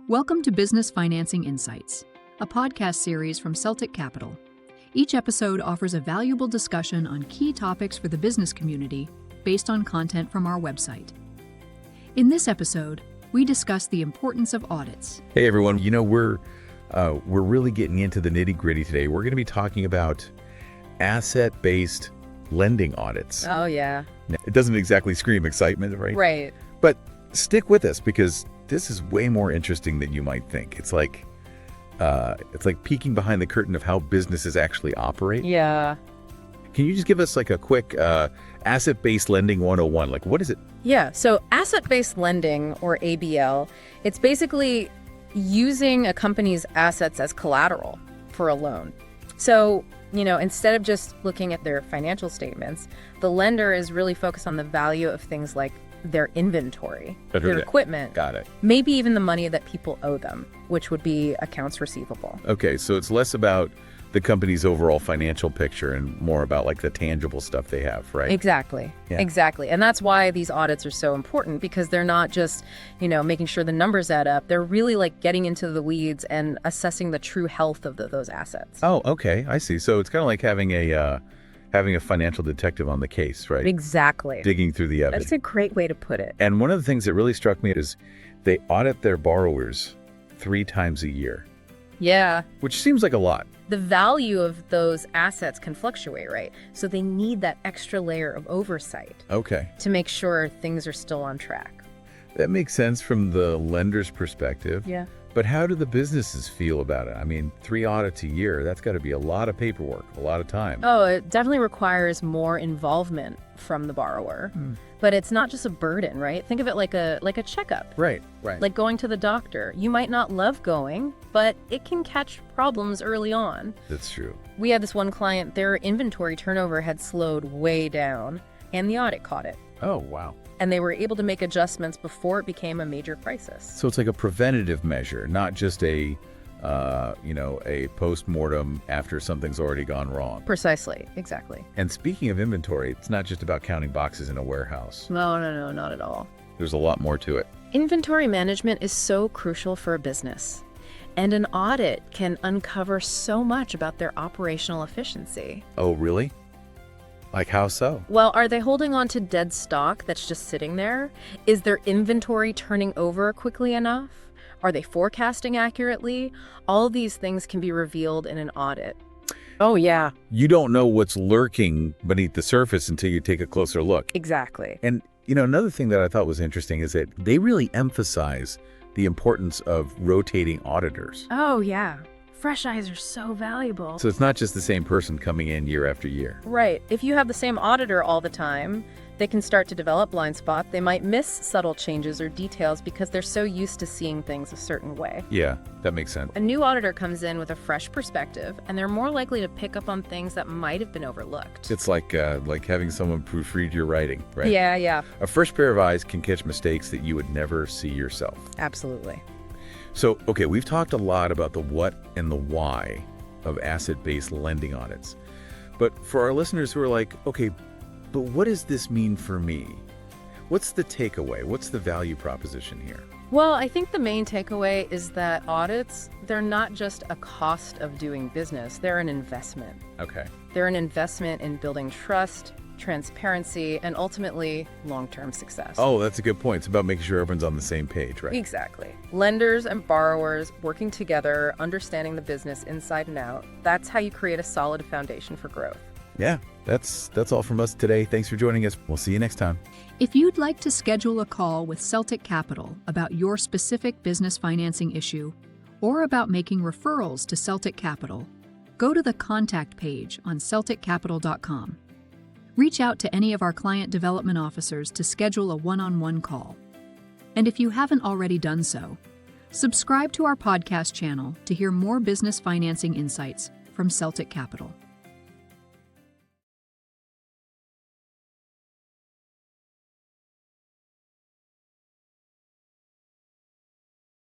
Welcome to Business Financing Insights, a podcast series from Celtic Capital. Each episode offers a valuable discussion on key topics for the business community based on content from our website. In this episode, we discuss the importance of audits. Hey everyone, we're really getting into the nitty-gritty today. We're going to be talking about asset-based lending audits. Oh, yeah. It doesn't exactly scream excitement, right? Right. But stick with us because this is way more interesting than you might think. It's like peeking behind the curtain of how businesses actually operate. Yeah. Can you just give us like a quick asset-based lending 101? Like, what is it? Yeah. So asset-based lending, or ABL, it's basically using a company's assets as collateral for a loan. So, instead of just looking at their financial statements, the lender is really focused on the value of things like their inventory, their equipment. Got it. Maybe even the money that people owe them, which would be accounts receivable. Okay, so it's less about the company's overall financial picture and more about like the tangible stuff they have, right? Exactly. Yeah. Exactly. And that's why these audits are so important, because they're not just, making sure the numbers add up. They're really like getting into the weeds and assessing the true health of those assets. Oh, okay. I see. So it's kind of like having a financial detective on the case, right? Exactly. Digging through the evidence. That's a great way to put it. And one of the things that really struck me is they audit their borrowers 3 times a year. Yeah. Which seems like a lot. The value of those assets can fluctuate, right? So they need that extra layer of oversight. Okay. To make sure things are still on track. That makes sense from the lender's perspective. Yeah. But how do the businesses feel about it? I mean, 3 audits a year, that's got to be a lot of paperwork, a lot of time. Oh, it definitely requires more involvement from the borrower. But it's not just a burden, right? Think of it like a checkup. Right. Like going to the doctor. You might not love going, but it can catch problems early on. That's true. We had this one client, their inventory turnover had slowed way down, and the audit caught it. Oh, wow. And they were able to make adjustments before it became a major crisis. So it's like a preventative measure, not just a post-mortem after something's already gone wrong. Precisely. Exactly. And speaking of inventory, it's not just about counting boxes in a warehouse. No, not at all. There's a lot more to it. Inventory management is so crucial for a business. And an audit can uncover so much about their operational efficiency. Oh, really? Like how so? Well, are they holding on to dead stock that's just sitting there? Is their inventory turning over quickly enough? Are they forecasting accurately? All of these things can be revealed in an audit. Oh, yeah. You don't know what's lurking beneath the surface until you take a closer look. Exactly. And, another thing that I thought was interesting is that they really emphasize the importance of rotating auditors. Oh, yeah. Fresh eyes are so valuable. So it's not just the same person coming in year after year. Right. If you have the same auditor all the time, they can start to develop blind spots. They might miss subtle changes or details because they're so used to seeing things a certain way. Yeah, that makes sense. A new auditor comes in with a fresh perspective, and they're more likely to pick up on things that might have been overlooked. It's like having someone proofread your writing, right? Yeah. A fresh pair of eyes can catch mistakes that you would never see yourself. Absolutely. So, okay, we've talked a lot about the what and the why of asset-based lending audits. But for our listeners who are like, okay, but what does this mean for me? What's the takeaway? What's the value proposition here? Well, I think the main takeaway is that audits, they're not just a cost of doing business, they're an investment. Okay. They're an investment in building trust, transparency, and ultimately long-term success. Oh, that's a good point. It's about making sure everyone's on the same page, right? Exactly. Lenders and borrowers working together, understanding the business inside and out. That's how you create a solid foundation for growth. Yeah, that's all from us today. Thanks for joining us. We'll see you next time. If you'd like to schedule a call with Celtic Capital about your specific business financing issue or about making referrals to Celtic Capital, go to the contact page on CelticCapital.com. Reach out to any of our client development officers to schedule a one-on-one call. And if you haven't already done so, subscribe to our podcast channel to hear more business financing insights from Celtic Capital.